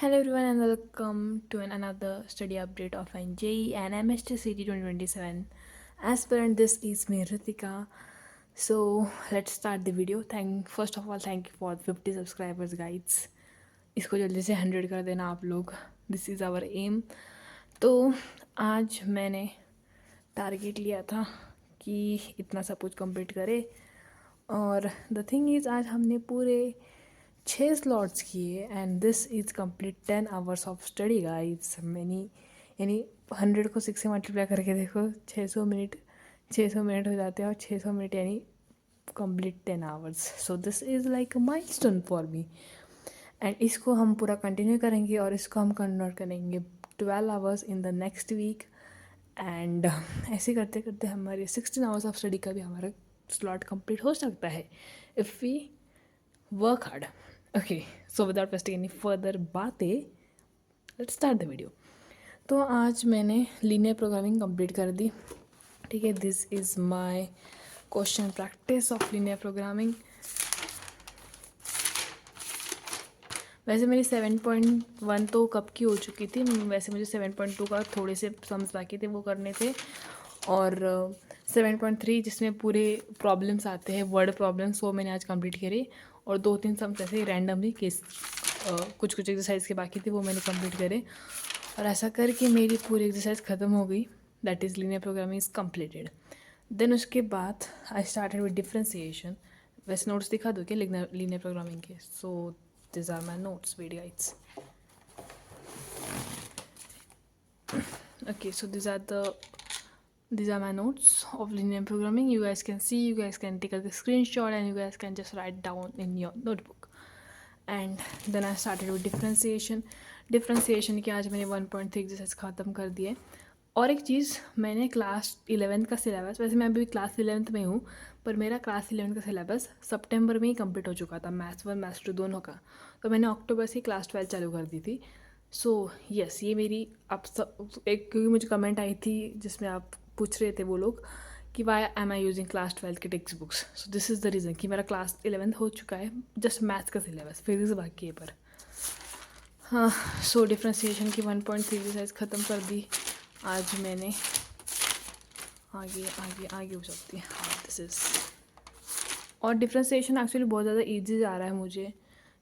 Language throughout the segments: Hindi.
Hello everyone and welcome to another study update of NJE and MST CT 2027. As per and this is me Ritika. So let's start the video. First of all thank you for 50 subscribers guys. इसको जल्दी से 100 कर देना आप लोग. This is our aim. तो आज मैंने टारगेट लिया था कि इतना सब कुछ कंप्लीट करे और द थिंग इज़ आज हमने पूरे 6 स्लॉट्स किए and this is complete 10 hours of study guides. मैंने यानी 100 को 6 से मल्टीप्लाई करके देखो 600 मिनट हो जाते हैं और 600 मिनट यानी complete 10 hours. So this is like a milestone for me and इसको हम पूरा कंटिन्यू करेंगे और इसको हम कन्वर्ट करेंगे 12 hours in the next week and ऐसे करते करते हमारे 16 आवर्स ऑफ स्टडी का भी हमारा स्लॉट कंप्लीट हो सकता है if we work hard. Okay so without wasting any further बातें लेट्स स्टार्ट द वीडियो. तो आज मैंने लीनियर प्रोग्रामिंग कंप्लीट कर दी. ठीक है, this is my question practice of linear programming. वैसे मेरी 7.1 तो कब की हो चुकी थी. वैसे मुझे 7.2 का थोड़े से सम्स बाकी थे वो करने थे और 7.3 जिसमें पूरे प्रॉब्लम्स आते हैं वर्ड प्रॉब्लम्स वो मैंने आज कंप्लीट करे और 2-3 सम्स ऐसे रैंडमली केस कुछ एक्सरसाइज के बाकी थे वो मैंने कंप्लीट करे और ऐसा करके मेरी पूरी एक्सरसाइज ख़त्म हो गई. That is linear programming is completed. Then उसके बाद आई स्टार्टेड विद डिफ्रेंसिएशन. वैसे नोट्स दिखा दो क्या लीनियर प्रोग्रामिंग के. सो these are my notes video guys. Okay, so these are my notes of linear programming. You guys can see, you guys can take a screenshot and you guys can just write down in your notebook. And then I started with differentiation की आज मैंने 1.3 एक्सरसाइज ख़त्म कर दिए. और एक चीज़, मैंने क्लास 11 का सिलेबस, वैसे मैं अभी क्लास 11th में हूँ पर मेरा क्लास 11 का सिलेबस सितंबर में ही कंप्लीट हो चुका था, मैथ्स 1 मैथ्स 2 दोनों का. तो मैंने अक्टूबर से क्लास 12 चालू कर दी थी. सो यस, ये मेरी अब सब एक, क्योंकि मुझे कमेंट आई थी जिसमें आप पूछ रहे थे वो लोग कि why am I using class 12 के textbooks. So this is the reason कि मेरा क्लास 11 हो चुका है, जस्ट मैथ्स का सिलेबस, फिजिक्स बाकी है पर. हाँ, सो डिफ्रेंसिएशन की 1.3 एक्सरसाइज ख़त्म कर दी आज मैंने. आगे हो सकती है. हाँ, दिस इज़. और डिफ्रेंसिएशन एक्चुअली बहुत ज़्यादा ईजी जा रहा है मुझे,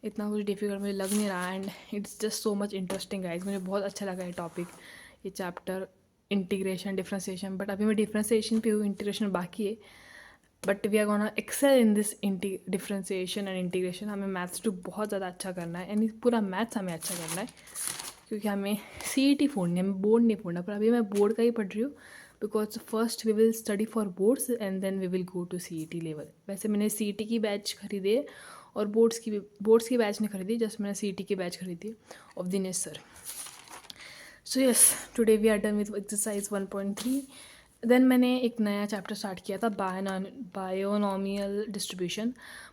इतना कुछ डिफ़िकल्ट मुझे लग नहीं रहा and it's just so much interesting guys. मुझे बहुत अच्छा लगा ये टॉपिक, ये चैप्टर इंटीग्रेशन डिफ्रेंसिएशन. बट अभी मैं डिफ्रेंसिएशन पे हूँ, इंटीग्रेशन बाकी है. But we are gonna excel in this differentiation and integration. हमें मैथ्स 2 बहुत ज़्यादा अच्छा करना है यानी पूरा मैथ्स हमें अच्छा करना है क्योंकि हमें CET फोड़नी है, हमें बोर्ड नहीं फोड़ना. पर अभी मैं बोर्ड का ही पढ़ रही हूँ because first we will study for boards and then we will go to CET level. वैसे मैंने CET की बैच खरीदी है और बोर्ड्स की बैच नहीं खरीदी, जस्ट मैंने CET की बैच खरीदी of Dinesh sir. So yes, today we are done with exercise 1.3. देन मैंने एक नया चैप्टर स्टार्ट किया था, binomial distribution.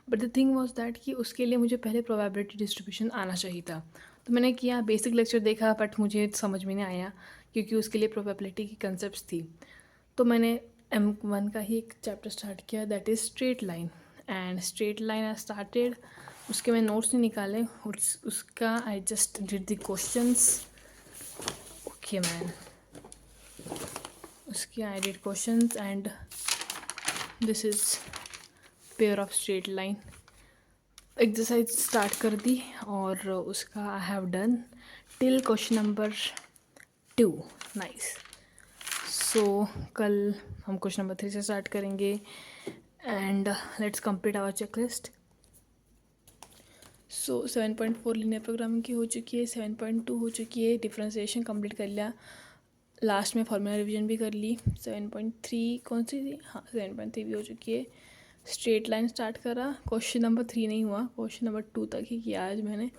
But the thing was that कि उसके लिए मुझे पहले प्रोबेबिलिटी डिस्ट्रीब्यूशन आना चाहिए था. तो मैंने किया, बेसिक लेक्चर देखा बट मुझे समझ में नहीं आया क्योंकि उसके लिए प्रोबेबिलिटी की कंसेप्ट थी. तो मैंने M1 का ही एक चैप्टर स्टार्ट किया, that is straight line. And straight line I started. उसके मैं नोट्स नहीं निकाले, उसका I just did the questions. Okay man, उसके I did questions and this is pair of straight line. Exercise start कर दी और उसका I have done till question number 2. Nice. So कल हम क्वेश्चन नंबर 3 से स्टार्ट करेंगे and let's complete our checklist. So 7.4 linear programming की हो चुकी है, 7.2 हो चुकी है, डिफ्रेंसिएशन कंप्लीट कर लिया, लास्ट में फॉर्मूला रिवीजन भी कर ली. 7.3 कौन सी थी, हाँ 7.3 भी हो चुकी है. स्ट्रेट लाइन स्टार्ट करा, क्वेश्चन नंबर 3 नहीं हुआ, क्वेश्चन नंबर 2 तक ही किया आज मैंने.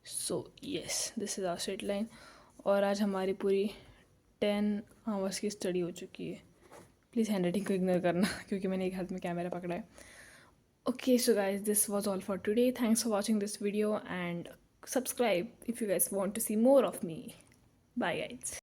So yes, this is hour straight line. और आज हमारी पूरी 10 आवर्स की स्टडी हो चुकी है. प्लीज़ हैंड राइटिंग को इग्नोर करना क्योंकि मैंने एक हाथ में कैमरा पकड़ा है. Okay, so guys, this was all for today. Thanks for watching this video and subscribe if you guys want to see more of me. Bye guys.